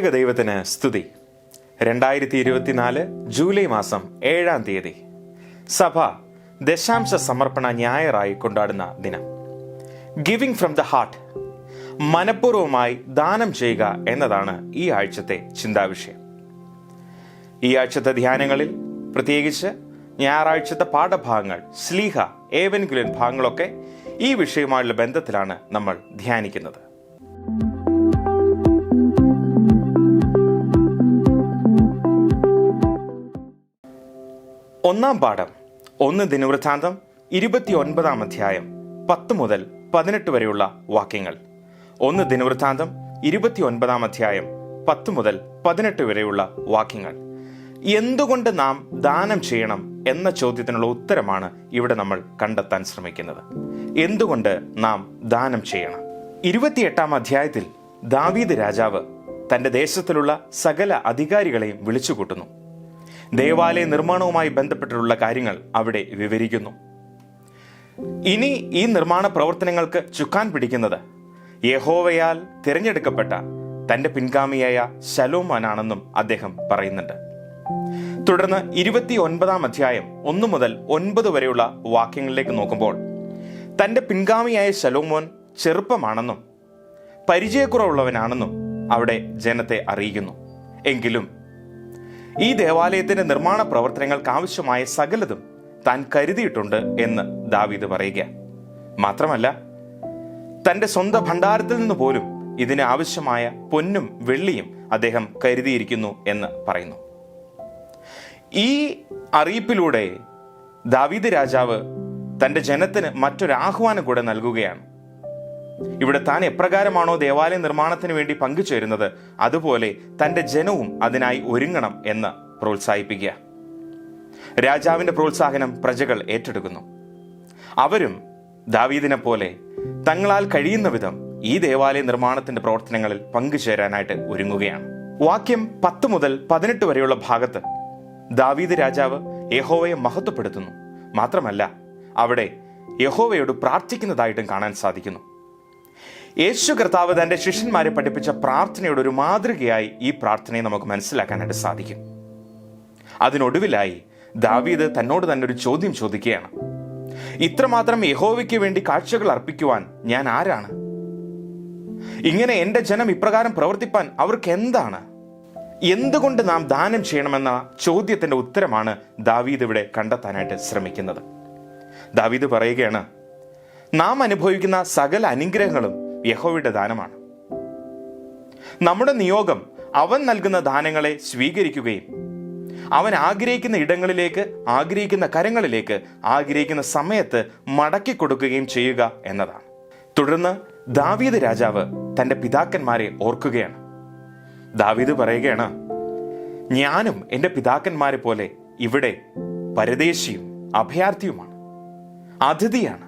ത്രിയേക ദൈവത്തിന് സ്തുതി. 2024 ജൂലൈ മാസം 7-ാം തീയതി സഭ ദശാംശ സമർപ്പണ ഞായറായി കൊണ്ടാടുന്ന ദിനം. ഗിവിംഗ് ഫ്രം ദ ഹാർട്ട്, മനഃപൂർവ്വമായി ദാനം ചെയ്യുക എന്നതാണ് ഈ ആഴ്ചത്തെ ചിന്താവിഷയം. ഈ ആഴ്ചത്തെ ധ്യാനങ്ങളിൽ പ്രത്യേകിച്ച് ഞായറാഴ്ചത്തെ പാഠഭാഗങ്ങൾ, സ്ലീഹ, ഏവൻഗുലിയൻ ഭാഗങ്ങളൊക്കെ ഈ വിഷയവുമായുള്ള ബന്ധത്തിലാണ് നമ്മൾ ധ്യാനിക്കുന്നത്. ഒന്നാം പാഠം 1 ദിനവൃത്താന്തം 29-ാം അധ്യായം 10 മുതൽ 18 വരെയുള്ള വാക്യങ്ങൾ. 1 ദിനവൃത്താന്തം 29-ാം അധ്യായം 10 മുതൽ 18 വരെയുള്ള വാക്യങ്ങൾ. എന്തുകൊണ്ട് നാം ദാനം ചെയ്യണം എന്ന ചോദ്യത്തിനുള്ള ഉത്തരമാണ് ഇവിടെ നമ്മൾ കണ്ടെത്താൻ ശ്രമിക്കുന്നത്. എന്തുകൊണ്ട് നാം ദാനം ചെയ്യണം? 28-ാം അധ്യായത്തിൽ ദാവീദ് രാജാവ് തന്റെ ദേശത്തിലുള്ള സകല അധികാരികളെയും വിളിച്ചുകൂട്ടുന്നു. ദേവാലയ നിർമ്മാണവുമായി ബന്ധപ്പെട്ടിട്ടുള്ള കാര്യങ്ങൾ അവിടെ വിവരിക്കുന്നു. ഇനി ഈ നിർമ്മാണ പ്രവർത്തനങ്ങൾക്ക് ചുക്കാൻ പിടിക്കുന്നത് യഹോവയാൽ തിരഞ്ഞെടുക്കപ്പെട്ട തന്റെ പിൻഗാമിയായ ശലോമോനാണെന്നും അദ്ദേഹം പറയുന്നുണ്ട്. തുടർന്ന് 29-ാം അധ്യായം 1 മുതൽ 9 വരെയുള്ള വാക്യങ്ങളിലേക്ക് നോക്കുമ്പോൾ തന്റെ പിൻഗാമിയായ ശലോമോൻ ചെറുപ്പമാണെന്നും പരിചയക്കുറവുള്ളവനാണെന്നും അവിടെ ജനത്തെ അറിയിക്കുന്നു. എങ്കിലും ഈ ദേവാലയത്തിന്റെ നിർമ്മാണ പ്രവർത്തനങ്ങൾക്ക് ആവശ്യമായ സകലതും താൻ കരുതിയിട്ടുണ്ട് എന്ന് ദാവീദ് പറയുക. മാത്രമല്ല, തന്റെ സ്വന്തം ഭണ്ഡാരത്തിൽ നിന്ന് പോലും ഇതിന് ആവശ്യമായ പൊന്നും വെള്ളിയും അദ്ദേഹം കരുതിയിരിക്കുന്നു എന്ന് പറയുന്നു. ഈ അറിയിപ്പിലൂടെ ദാവീദ് രാജാവ് തന്റെ ജനത്തിന് മറ്റൊരു ആഹ്വാനം കൂടെ നൽകുകയാണ്. ഇവിടെ താൻ എപ്രകാരമാണോ ദേവാലയ നിർമ്മാണത്തിന് വേണ്ടി പങ്കുചേരുന്നത്, അതുപോലെ തന്റെ ജനവും അതിനായി ഒരുങ്ങണം എന്ന് പ്രോത്സാഹിപ്പിക്കുക. രാജാവിന്റെ പ്രോത്സാഹനം പ്രജകൾ ഏറ്റെടുക്കുന്നു. അവരും ദാവീദിനെ പോലെ തങ്ങളാൽ കഴിയുന്ന വിധം ഈ ദേവാലയ നിർമ്മാണത്തിന്റെ പ്രവർത്തനങ്ങളിൽ പങ്കുചേരാനായിട്ട് ഒരുങ്ങുകയാണ്. വാക്യം 10 മുതൽ 18 വരെയുള്ള ഭാഗത്ത് ദാവീദ് രാജാവ് യഹോവയെ മഹത്വപ്പെടുത്തുന്നു. മാത്രമല്ല, അവിടെ യഹോവയോട് പ്രാർത്ഥിക്കുന്നതായിട്ടും കാണാൻ സാധിക്കുന്നു. യേശു കർത്താവ് തന്റെ ശിഷ്യന്മാരെ പഠിപ്പിച്ച പ്രാർത്ഥനയുടെ ഒരു മാതൃകയായി ഈ പ്രാർത്ഥനയെ നമുക്ക് മനസ്സിലാക്കാനായിട്ട് സാധിക്കും. അതിനൊടുവിലായി ദാവീദ് തന്നോട് തന്നെ ഒരു ചോദ്യം ചോദിക്കുകയാണ്. ഇത്രമാത്രം യഹോവയ്ക്ക് വേണ്ടി കാഴ്ചകൾ അർപ്പിക്കുവാൻ ഞാൻ ആരാണ്? ഇങ്ങനെ എന്റെ ജനം ഇപ്രകാരം പ്രവർത്തിപ്പാൻ അവർക്ക് എന്താണ്? എന്തുകൊണ്ട് നാം ദാനം ചെയ്യണമെന്ന ചോദ്യത്തിന്റെ ഉത്തരമാണ് ദാവീദ് ഇവിടെ കണ്ടെത്താനായിട്ട് ശ്രമിക്കുന്നത്. ദാവീദ് പറയുകയാണ്, നാം അനുഭവിക്കുന്ന സകല അനുഗ്രഹങ്ങളും യഹോവയുടെ ദാനമാണ്. നമ്മുടെ നിയോഗം അവൻ നൽകുന്ന ദാനങ്ങളെ സ്വീകരിക്കുകയും അവൻ ആഗ്രഹിക്കുന്ന ഇടങ്ങളിലേക്ക്, ആഗ്രഹിക്കുന്ന കരങ്ങളിലേക്ക്, ആഗ്രഹിക്കുന്ന സമയത്ത് മടക്കി കൊടുക്കുകയും ചെയ്യുക എന്നതാണ്. തുടർന്ന് ദാവീദ് രാജാവ് തന്റെ പിതാക്കന്മാരെ ഓർക്കുകയാണ്. ദാവീദ് പറയുകയാണ്, ഞാനും എൻ്റെ പിതാക്കന്മാരെ പോലെ ഇവിടെ പരദേശിയും അഭയാർത്ഥിയുമാണ്, അതിഥിയാണ്.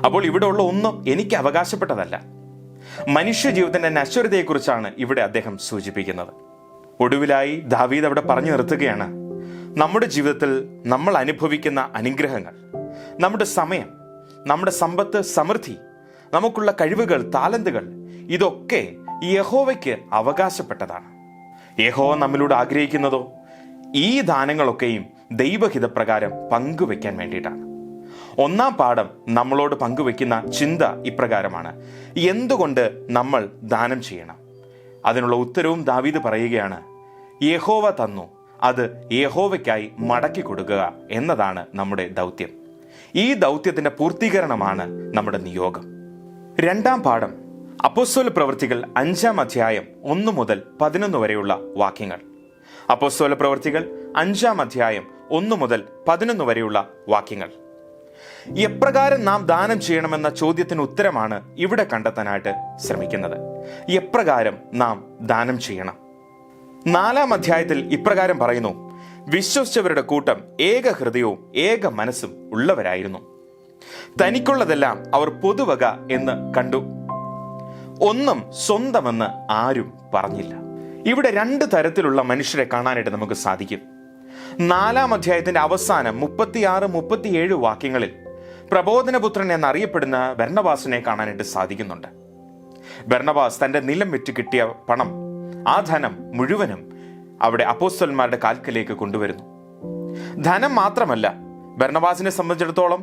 അപ്പോൾ ഇവിടെ ഉള്ള ഒന്നും എനിക്ക് അവകാശപ്പെട്ടതല്ല. മനുഷ്യ ജീവിതത്തിന്റെ നശ്വരതയെക്കുറിച്ചാണ് ഇവിടെ അദ്ദേഹം സൂചിപ്പിക്കുന്നത്. ഒടുവിലായി ദാവീദ് അവിടെ പറഞ്ഞു നിർത്തുകയാണ്, നമ്മുടെ ജീവിതത്തിൽ നമ്മൾ അനുഭവിക്കുന്ന അനുഗ്രഹങ്ങൾ, നമ്മുടെ സമയം, നമ്മുടെ സമ്പത്ത്, സമൃദ്ധി, നമുക്കുള്ള കഴിവുകൾ, താലന്തുകൾ, ഇതൊക്കെ യഹോവയ്ക്ക് അവകാശപ്പെട്ടതാണ്. യഹോവ നമ്മിലൂടെ ആഗ്രഹിക്കുന്നതോ ഈ ദാനങ്ങളൊക്കെയും ദൈവഹിതപ്രകാരം പങ്കുവെക്കാൻ വേണ്ടിയിട്ടാണ്. ഒന്നാം പാഠം നമ്മളോട് പങ്കുവെക്കുന്ന ചിന്ത ഇപ്രകാരമാണ്: എന്തുകൊണ്ട് നമ്മൾ ദാനം ചെയ്യണം? അതിനുള്ള ഉത്തരവും ദാവീദ് പറയുകയാണ്, യഹോവ തന്നു, അത് യഹോവയ്ക്കായി മടക്കി കൊടുക്കുക എന്നതാണ് നമ്മുടെ ദൗത്യം. ഈ ദൗത്യത്തിന്റെ പൂർത്തീകരണമാണ് നമ്മുടെ നിയോഗം. രണ്ടാം പാഠം അപ്പോസ്തല പ്രവൃത്തികൾ 5-ാം അധ്യായം 1 മുതൽ 11 വരെയുള്ള വാക്യങ്ങൾ. അപ്പോസ്തല പ്രവൃത്തികൾ 5-ാം അധ്യായം 1 മുതൽ 11 വരെയുള്ള വാക്യങ്ങൾ. എപ്രകാരം നാം ദാനം ചെയ്യണമെന്ന ചോദ്യത്തിന് ഉത്തരമാണ് ഇവിടെ കണ്ടെത്താനായിട്ട് ശ്രമിക്കുന്നത്. എപ്രകാരം നാം ദാനം ചെയ്യണം? 4-ാം അധ്യായത്തിൽ ഇപ്രകാരം പറയുന്നു, വിശ്വസിച്ചവരുടെ കൂട്ടം ഏക ഹൃദയവും ഏക മനസ്സും ഉള്ളവരായിരുന്നു. തനിക്കുള്ളതെല്ലാം അവർ പൊതുവക എന്ന് കണ്ടു, ഒന്നും സ്വന്തമെന്ന് ആരും പറഞ്ഞില്ല. ഇവിടെ 2 തരത്തിലുള്ള മനുഷ്യരെ കാണാനായിട്ട് നമുക്ക് സാധിക്കും. 4-ാം അധ്യായത്തിന്റെ അവസാനം 36-37 വാക്യങ്ങളിൽ പ്രബോധനപുത്രൻ എന്നറിയപ്പെടുന്ന ബർന്നബാസിനെ കാണാനായിട്ട് സാധിക്കുന്നുണ്ട്. ബർന്നബാസ് തന്റെ നിലം വിറ്റ് കിട്ടിയ പണം ആ ധനം മുഴുവനും അവിടെ അപ്പോസ്തലന്മാരുടെ കാൽക്കലേക്ക് കൊണ്ടുവരുന്നു. ധനം മാത്രമല്ല, ബർന്നബാസിനെ സംബന്ധിച്ചിടത്തോളം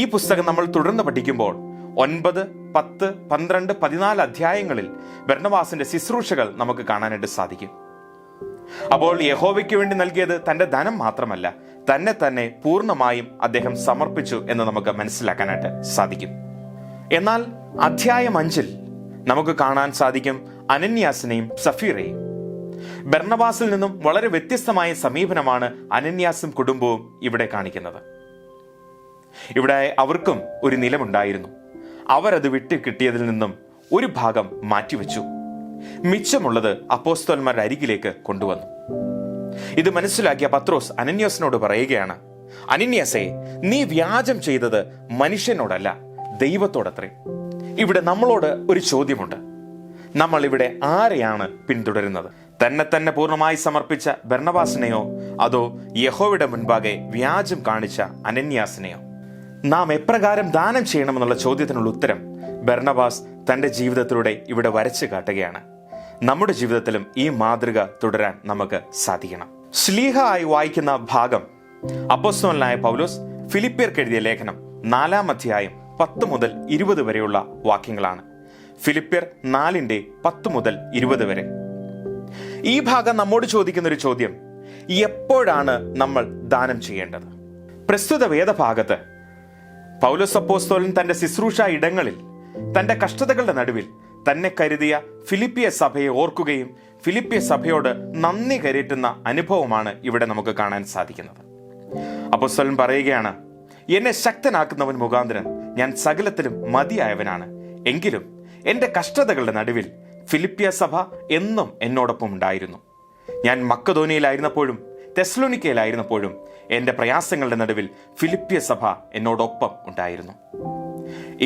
ഈ പുസ്തകം നമ്മൾ തുടർന്ന് പഠിക്കുമ്പോൾ 9, 10, 12, 14 അധ്യായങ്ങളിൽ ബർന്നബാസിന്റെ ശുശ്രൂഷകൾ നമുക്ക് കാണാനായിട്ട് സാധിക്കും. അപ്പോൾ യഹോവയ്ക്ക് വേണ്ടി നൽകിയത് തന്റെ ധനം മാത്രമല്ല, തന്നെ പൂർണ്ണമായും അദ്ദേഹം സമർപ്പിച്ചു എന്ന് നമുക്ക് മനസ്സിലാക്കാനായിട്ട് സാധിക്കും. എന്നാൽ അധ്യായം 5 നമുക്ക് കാണാൻ സാധിക്കും അനന്യാസിനെയും സഫീറയെയും. ബർന്നബാസിൽ നിന്നും വളരെ വ്യത്യസ്തമായ സമീപനമാണ് അനന്യാസും കുടുംബവും ഇവിടെ കാണിക്കുന്നത്. ഇവിടെ അവർക്കും ഒരു നിലമുണ്ടായിരുന്നു. അവരത് വിട്ട് കിട്ടിയതിൽ നിന്നും ഒരു ഭാഗം മാറ്റിവെച്ചു. മിച്ചമുള്ളത് അപ്പോസ്തലന്മാരുടെ അരികിലേക്ക് കൊണ്ടുവന്നു. ഇത് മനസ്സിലാക്കിയ പത്രോസ് അനന്യാസിനോട് പറയുകയാണ്, അനന്യാസേ, നീ വ്യാജം ചെയ്തത് മനുഷ്യനോടല്ല, ദൈവത്തോടത്രേ. ഇവിടെ നമ്മളോട് ഒരു ചോദ്യമുണ്ട്. നമ്മൾ ഇവിടെ ആരെയാണ് പിന്തുടരുന്നത്? തന്നെ പൂർണ്ണമായി സമർപ്പിച്ച ബർന്നബാസിനെയോ അതോ യഹോവയുടെ മുൻപാകെ വ്യാജം കാണിച്ച അനന്യാസിനെയോ? നാം എപ്രകാരം ദാനം ചെയ്യണമെന്നുള്ള ചോദ്യത്തിനുള്ള ഉത്തരം ബർന്നബാസ് തന്റെ ജീവിതത്തിലൂടെ ഇവിടെ വരച്ചു കാട്ടുകയാണ്. നമ്മുടെ ജീവിതത്തിലും ഈ മാതൃക തുടരാൻ നമുക്ക് സാധിക്കണം. ശ്ലീഹ ആയി വായിക്കുന്ന ഭാഗം അപ്പോസ്തലനായ പൗലോസ് ഫിലിപ്പിയർക്ക് എഴുതിയ ലേഖനം 4-ാം അധ്യായം 10 മുതൽ 20 വരെയുള്ള വാക്യങ്ങളാണ്. ഫിലിപ്പിയർ 4:10 മുതൽ 20 വരെ. ഈ ഭാഗം നമ്മോട് ചോദിക്കുന്ന ഒരു ചോദ്യം, എപ്പോഴാണ് നമ്മൾ ദാനം ചെയ്യേണ്ടത്? പ്രസ്തുത വേദഭാഗത്ത് പൗലോസ് അപ്പോസ്തലൻ തന്റെ ശുശ്രൂഷ ഇടങ്ങളിൽ തന്റെ കഷ്ടതകളുടെ നടുവിൽ തന്നെ കരുതിയ ഫിലിപ്പിയ സഭയെ ഓർക്കുകയും ഫിലിപ്പിയ സഭയോട് നന്ദി കരേറ്റുന്ന അനുഭവമാണ് ഇവിടെ നമുക്ക് കാണാൻ സാധിക്കുന്നത്. അപ്പോസ്തലൻ പറയുകയാണ്, എന്നെ ശക്തനാക്കുന്നവൻ മുഖാന്തരം ഞാൻ സകലത്തിലും മതിയായവനാണ്. എങ്കിലും എന്റെ കഷ്ടതകളുടെ നടുവിൽ ഫിലിപ്പിയ സഭ എന്നും എന്നോടൊപ്പം ഉണ്ടായിരുന്നു. ഞാൻ മക്കദോനിയയിലായിരുന്നപ്പോഴും തെസ്സലോനിക്കയിലായിരുന്നപ്പോഴും എന്റെ പ്രയാസങ്ങളുടെ നടുവിൽ ഫിലിപ്പിയ സഭ എന്നോടൊപ്പം ഉണ്ടായിരുന്നു.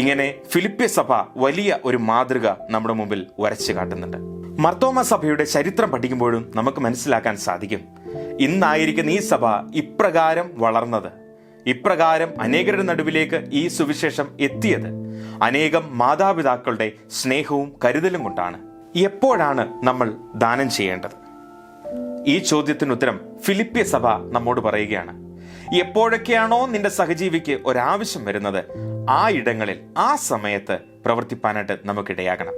ഇങ്ങനെ ഫിലിപ്പിയ സഭ വലിയ ഒരു മാതൃക നമ്മുടെ മുമ്പിൽ വരച്ചു കാട്ടുന്നുണ്ട്. മർത്തോമ സഭയുടെ ചരിത്രം പഠിക്കുമ്പോഴും നമുക്ക് മനസ്സിലാക്കാൻ സാധിക്കും, ഇന്നായിരിക്കുന്ന ഈ സഭ ഇപ്രകാരം വളർന്നത്, ഇപ്രകാരം അനേകരുടെ നടുവിലേക്ക് ഈ സുവിശേഷം എത്തിയത് അനേകം മാതാപിതാക്കളുടെ സ്നേഹവും കരുതലും കൊണ്ടാണ്. എപ്പോഴാണ് നമ്മൾ ദാനം ചെയ്യേണ്ടത്? ഈ ചോദ്യത്തിന് ഉത്തരം ഫിലിപ്പിയ സഭ നമ്മോട് പറയുകയാണ്. എപ്പോഴൊക്കെയാണോ നിന്റെ സഹജീവിക്ക് ഒരാവശ്യം വരുന്നത്, ആ ഇടങ്ങളിൽ ആ സമയത്ത് പ്രവർത്തിപ്പാനായിട്ട് നമുക്കിടയാകണം.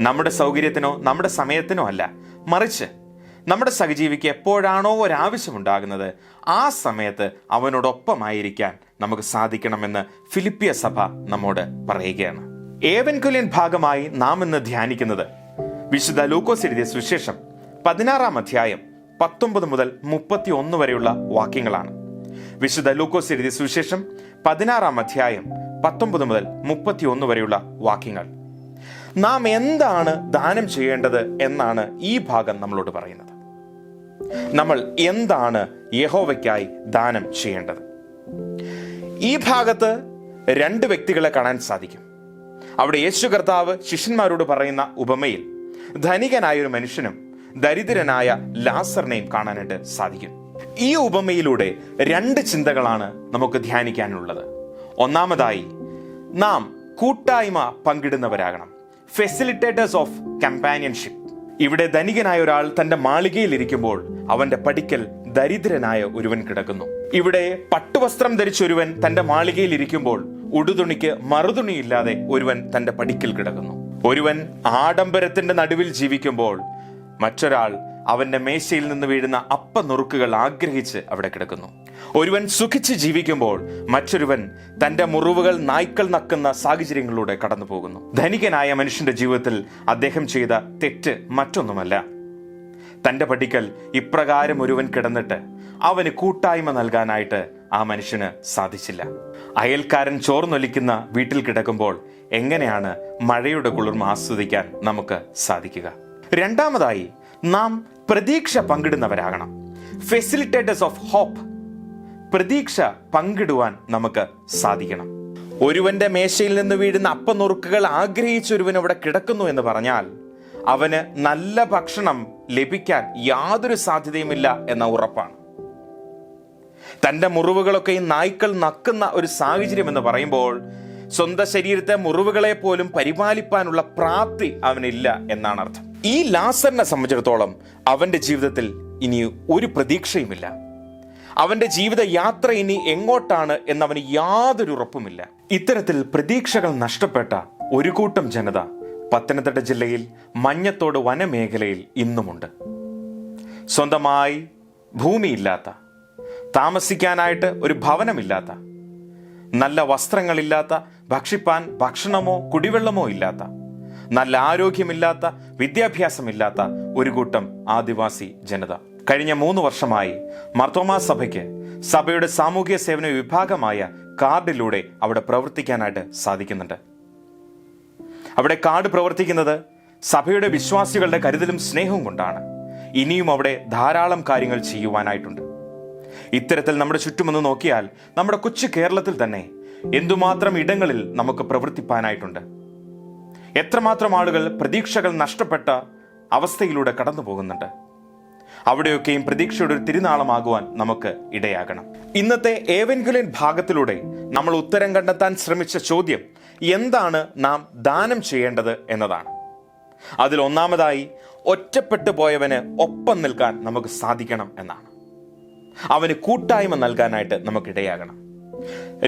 നമ്മുടെ സൗകര്യത്തിനോ നമ്മുടെ സമയത്തിനോ അല്ല, മറിച്ച് നമ്മുടെ സഹജീവിക്ക് എപ്പോഴാണോ ഒരാവശ്യമുണ്ടാകുന്നത് ആ സമയത്ത് അവനോടൊപ്പമായിരിക്കാൻ നമുക്ക് സാധിക്കണമെന്ന് ഫിലിപ്പിയ സഭ നമ്മോട് പറയുകയാണ്. ഏവൻകുലിയൻ ഭാഗമായി നാം ഇന്ന് ധ്യാനിക്കുന്നത് വിശുദ്ധ ലൂക്കോസ് എഴുതിയ സുവിശേഷം 16-ാം അധ്യായം 19 മുതൽ 31 വരെയുള്ള വാക്യങ്ങളാണ്. വിശുദ്ധ ലൂക്കോസ് എഴുതിയ സുവിശേഷം 16-ാം അധ്യായം 19 മുതൽ 31 വരെയുള്ള വാക്യങ്ങൾ. നാം എന്താണ് ദാനം ചെയ്യേണ്ടത് എന്നാണ് ഈ ഭാഗം നമ്മളോട് പറയുന്നത്. നമ്മൾ എന്താണ് യഹോവയ്ക്കായി ദാനം ചെയ്യേണ്ടത്? ഈ ഭാഗത്ത് 2 വ്യക്തികളെ കാണാൻ സാധിക്കും. അവിടെ യേശു കർത്താവ് ശിഷ്യന്മാരോട് പറയുന്ന ഉപമയിൽ ധനികനായ ഒരു മനുഷ്യനും ദരിദ്രനായ ലാസറിനെയും കാണാനായിട്ട് സാധിക്കും. ഈ ഉപമയിലൂടെ 2 ചിന്തകളാണ് നമുക്ക് ധ്യാനിക്കാനുള്ളത്. ഒന്നാമതായി, നാം കൂട്ടായ്മ പങ്കിടുന്നവരാകണം, ഫെസിലിറ്റേറ്റേഴ്സ് ഓഫ് കമ്പാനിയൻഷിപ്പ്. ഇവിടെ ധനികനായ ഒരാൾ തന്റെ മാളികയിൽ ഇരിക്കുമ്പോൾ അവന്റെ പടിക്കൽ ദരിദ്രനായ ഒരുവൻ കിടക്കുന്നു. ഇവിടെ പട്ടുവസ്ത്രം ധരിച്ച ഒരുവൻ തന്റെ മാളികയിൽ ഇരിക്കുമ്പോൾ ഉടുതുണിക്ക് മറുതുണിയില്ലാതെ ഒരുവൻ തന്റെ പടിക്കൽ കിടക്കുന്നു. ഒരുവൻ ആഡംബരത്തിന്റെ നടുവിൽ ജീവിക്കുമ്പോൾ മറ്റൊരാൾ അവന്റെ മേശയിൽ നിന്ന് വീഴുന്ന അപ്പനുറുക്കുകൾ ആഗ്രഹിച്ച് അവിടെ കിടക്കുന്നു. ഒരുവൻ സുഖിച്ച് ജീവിക്കുമ്പോൾ മറ്റൊരുവൻ തന്റെ മുറിവുകൾ നായ്ക്കൾ നക്കുന്ന സാഹചര്യങ്ങളിലൂടെ കടന്നു പോകുന്നു. ധനികനായ മനുഷ്യന്റെ ജീവിതത്തിൽ അദ്ദേഹം ചെയ്ത തെറ്റ് മറ്റൊന്നുമല്ല. തന്റെ പടിക്കൽ ഇപ്രകാരം ഒരുവൻ കിടന്നിട്ട് അവന് കൂട്ടായ്മ നൽകാനായിട്ട് ആ മനുഷ്യന് സാധിച്ചില്ല. അയൽക്കാരൻ ചോർന്നൊലിക്കുന്ന വീട്ടിൽ കിടക്കുമ്പോൾ എങ്ങനെയാണ് മഴയുടെ കുളിർമ ആസ്വദിക്കാൻ നമുക്ക് സാധിക്കുക? രണ്ടാമതായി, നാം പ്രതീക്ഷ പങ്കിടുന്നവരാകണം, ഫെസിലിറ്റേറ്റേഴ്സ് ഓഫ് ഹോപ്പ്. പ്രതീക്ഷ പങ്കിടുവാൻ നമുക്ക് സാധിക്കണം. ഒരുവന്റെ മേശയിൽ നിന്ന് വീഴുന്ന അപ്പനുറുക്കുകൾ ആഗ്രഹിച്ചൊരുവൻ അവിടെ കിടക്കുന്നു എന്ന് പറഞ്ഞാൽ അവന് നല്ല ഭക്ഷണം ലഭിക്കാൻ യാതൊരു സാധ്യതയുമില്ല എന്ന ഉറപ്പാണ്. തന്റെ മുറിവുകളൊക്കെ ഈ നായ്ക്കൾ നക്കുന്ന ഒരു സാഹചര്യം എന്ന് പറയുമ്പോൾ സ്വന്തം ശരീരത്തെ മുറിവുകളെ പോലും പരിപാലിപ്പാനുള്ള പ്രാപ്തി അവനില്ല എന്നാണ് അർത്ഥം. ഈ ലാസറിനെ സംബന്ധിച്ചിടത്തോളം അവന്റെ ജീവിതത്തിൽ ഇനി ഒരു പ്രതീക്ഷയുമില്ല. അവന്റെ ജീവിത യാത്ര ഇനി എങ്ങോട്ടാണ് എന്നവന് യാതൊരു ഉറപ്പുമില്ല. ഇത്തരത്തിൽ പ്രതീക്ഷകൾ നഷ്ടപ്പെട്ട ഒരു കൂട്ടം ജനത പത്തനംതിട്ട ജില്ലയിൽ മഞ്ഞത്തോട് വനമേഖലയിൽ ഇന്നുമുണ്ട്. സ്വന്തമായി ഭൂമിയില്ലാത്ത, താമസിക്കാനായിട്ട് ഒരു ഭവനമില്ലാത്ത, നല്ല വസ്ത്രങ്ങളില്ലാത്ത, ഭക്ഷിപ്പാൻ ഭക്ഷണമോ കുടിവെള്ളമോ ഇല്ലാത്ത, നല്ല ആരോഗ്യമില്ലാത്ത, വിദ്യാഭ്യാസമില്ലാത്ത ഒരു കൂട്ടം ആദിവാസി ജനത കഴിഞ്ഞ 3 വർഷമായി മാർത്തോമാ സഭയ്ക്ക് സഭയുടെ സാമൂഹ്യ സേവന വിഭാഗമായ കാർഡിലൂടെ അവിടെ പ്രവർത്തിക്കാനായിട്ട് സാധിക്കുന്നുണ്ട്. അവിടെ കാർഡ് പ്രവർത്തിക്കുന്നത് സഭയുടെ വിശ്വാസികളുടെ കരുതലും സ്നേഹവും കൊണ്ടാണ്. ഇനിയും അവിടെ ധാരാളം കാര്യങ്ങൾ ചെയ്യുവാനായിട്ടുണ്ട്. ഇത്തരത്തിൽ നമ്മുടെ ചുറ്റുമൊന്ന് നോക്കിയാൽ നമ്മുടെ കൊച്ചു കേരളത്തിൽ തന്നെ എന്തുമാത്രം ഇടങ്ങളിൽ നമുക്ക് പ്രവർത്തിപ്പാനായിട്ടുണ്ട്. എത്രമാത്രം ആളുകൾ പ്രതീക്ഷകൾ നഷ്ടപ്പെട്ട അവസ്ഥയിലൂടെ കടന്നു പോകുന്നുണ്ട്. അവിടെയൊക്കെയും പ്രതീക്ഷയുടെ ഒരു തിരുനാളമാകുവാൻ നമുക്ക് ഇടയാകണം. ഇന്നത്തെ ഏവൻഗലിയൻ ഭാഗത്തിലൂടെ നമ്മൾ ഉത്തരം കണ്ടെത്താൻ ശ്രമിച്ച ചോദ്യം എന്താണ് നാം ദാനം ചെയ്യേണ്ടത് എന്നതാണ്. അതിൽ ഒന്നാമതായി ഒറ്റപ്പെട്ടു പോയവന് ഒപ്പം നിൽക്കാൻ നമുക്ക് സാധിക്കണം എന്നാണ്. അവന് കൂട്ടായ്മ നൽകാനായിട്ട് നമുക്കിടയാകണം.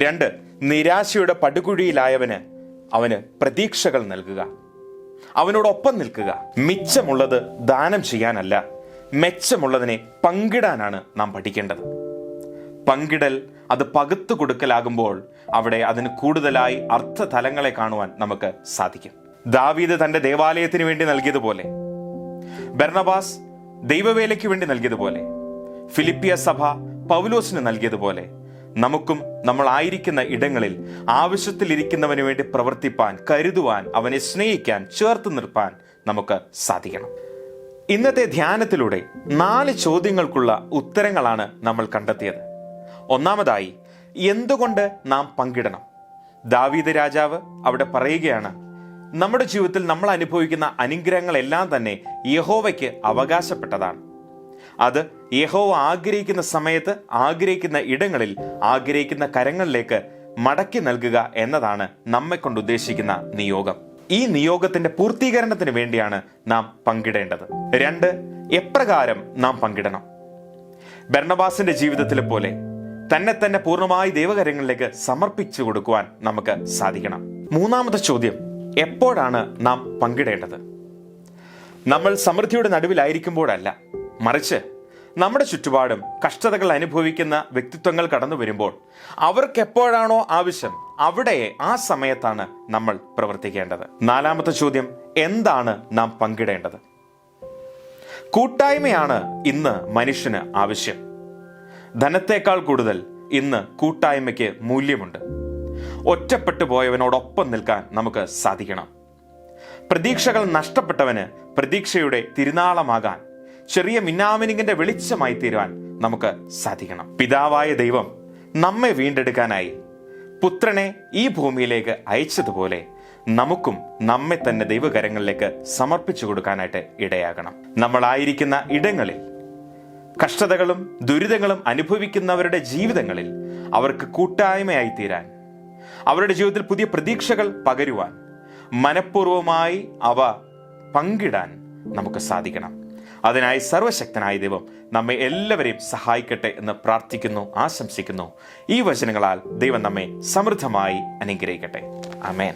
2, നിരാശയുടെ പടുകുഴിയിലായവന് അവന് പ്രതീക്ഷകൾ നൽകുക, അവനോടൊപ്പം നിൽക്കുക. മിച്ചമുള്ളത് ദാനം ചെയ്യാനല്ല, മെച്ചമുള്ളതിനെ പങ്കിടാനാണ് നാം പഠിക്കേണ്ടത്. പങ്കിടൽ അത് പകുത്തു കൊടുക്കലാകുമ്പോൾ അവിടെ അതിന് കൂടുതലായി അർത്ഥതലങ്ങളെ കാണുവാൻ നമുക്ക് സാധിക്കും. ദാവീദ് തന്റെ ദേവാലയത്തിന് വേണ്ടി നൽകിയതുപോലെ, ബർണബാസ് ദൈവവേലയ്ക്ക് വേണ്ടി നൽകിയതുപോലെ, ഫിലിപ്പിയ സഭ പൗലോസിന് നൽകിയതുപോലെ നമുക്കും നമ്മൾ ആയിരിക്കുന്ന ഇടങ്ങളിൽ ആവശ്യത്തിലിരിക്കുന്നവന് വേണ്ടി പ്രവർത്തിപ്പാൻ, കരുതുവാൻ, അവനെ സ്നേഹിക്കാൻ, ചേർത്ത് നിർത്താൻ നമുക്ക് സാധിക്കണം. ഇന്നത്തെ ധ്യാനത്തിലൂടെ 4 ചോദ്യങ്ങൾക്കുള്ള ഉത്തരങ്ങളാണ് നമ്മൾ കണ്ടെത്തിയത്. ഒന്നാമതായി, എന്തുകൊണ്ട് നാം പങ്കിടണം? ദാവീദ് രാജാവ് അവിടെ പറയുകയാണ്, നമ്മുടെ ജീവിതത്തിൽ നമ്മൾ അനുഭവിക്കുന്ന അനുഗ്രഹങ്ങളെല്ലാം തന്നെ യഹോവയ്ക്ക് അവകാശപ്പെട്ടതാണ്. അത് യഹോവ ആഗ്രഹിക്കുന്ന സമയത്ത്, ആഗ്രഹിക്കുന്ന ഇടങ്ങളിൽ, ആഗ്രഹിക്കുന്ന കരങ്ങളിലേക്ക് മടക്കി നൽകുക എന്നതാണ് നമ്മെ കൊണ്ട് ഉദ്ദേശിക്കുന്ന നിയോഗം. ഈ നിയോഗത്തിന്റെ പൂർത്തീകരണത്തിന് വേണ്ടിയാണ് നാം പങ്കിടേണ്ടത്. 2, എപ്രകാരം നാം പങ്കിടണം? ബർണബാസിന്റെ ജീവിതത്തിലെ പോലെ തന്നെ പൂർണ്ണമായി ദൈവകരങ്ങളിലേക്ക് സമർപ്പിച്ചു കൊടുക്കുവാൻ നമുക്ക് സാധിക്കണം. മൂന്നാമത്തെ ചോദ്യം, എപ്പോഴാണ് നാം പങ്കിടേണ്ടത്? നമ്മൾ സമൃദ്ധിയുടെ നടുവിലായിരിക്കുമ്പോഴല്ല, മറിച്ച് നമ്മുടെ ചുറ്റുപാടും കഷ്ടതകൾ അനുഭവിക്കുന്ന വ്യക്തിത്വങ്ങൾ കടന്നു വരുമ്പോൾ അവർക്ക് എപ്പോഴാണോ ആവശ്യം അവിടെ ആ സമയത്താണ് നമ്മൾ പ്രവർത്തിക്കേണ്ടത്. 4ാമത്തെ ചോദ്യം, എന്താണ് നാം പങ്കിടേണ്ടത്? കൂട്ടായ്മയാണ് ഇന്ന് മനുഷ്യന് ആവശ്യം. ധനത്തേക്കാൾ കൂടുതൽ ഇന്ന് കൂട്ടായ്മയ്ക്ക് മൂല്യമുണ്ട്. ഒറ്റപ്പെട്ടു പോയവനോടൊപ്പം നിൽക്കാൻ നമുക്ക് സാധിക്കണം. പ്രതീക്ഷകൾ നഷ്ടപ്പെട്ടവന് പ്രതീക്ഷയുടെ തിരുനാളമാകാൻ, ചെറിയ മിന്നാമിനിങ്ങിന്റെ വെളിച്ചമായി തീരുവാൻ നമുക്ക് സാധിക്കണം. പിതാവായ ദൈവം നമ്മെ വീണ്ടെടുക്കാനായി പുത്രനെ ഈ ഭൂമിയിലേക്ക് അയച്ചതുപോലെ നമുക്കും നമ്മെ തന്നെ ദൈവകരങ്ങളിലേക്ക് സമർപ്പിച്ചു കൊടുക്കാനായിട്ട് ഇടയാകണം. നമ്മളായിരിക്കുന്ന ഇടങ്ങളിൽ കഷ്ടതകളും ദുരിതങ്ങളും അനുഭവിക്കുന്നവരുടെ ജീവിതങ്ങളിൽ അവർക്ക് കൂട്ടായ്മയായി തീരാൻ, അവരുടെ ജീവിതത്തിൽ പുതിയ പ്രതീക്ഷകൾ പകരുവാൻ, മനഃപൂർവമായി അവ പങ്കിടാൻ നമുക്ക് സാധിക്കണം. അതിനായി സർവശക്തനായ ദൈവം നമ്മെ എല്ലാവരെയും സഹായിക്കട്ടെ എന്ന് പ്രാർത്ഥിക്കുന്നു, ആശംസിക്കുന്നു. ഈ വചനങ്ങളാൽ ദൈവം നമ്മെ സമൃദ്ധമായി അനുഗ്രഹിക്കട്ടെ. ആമേൻ.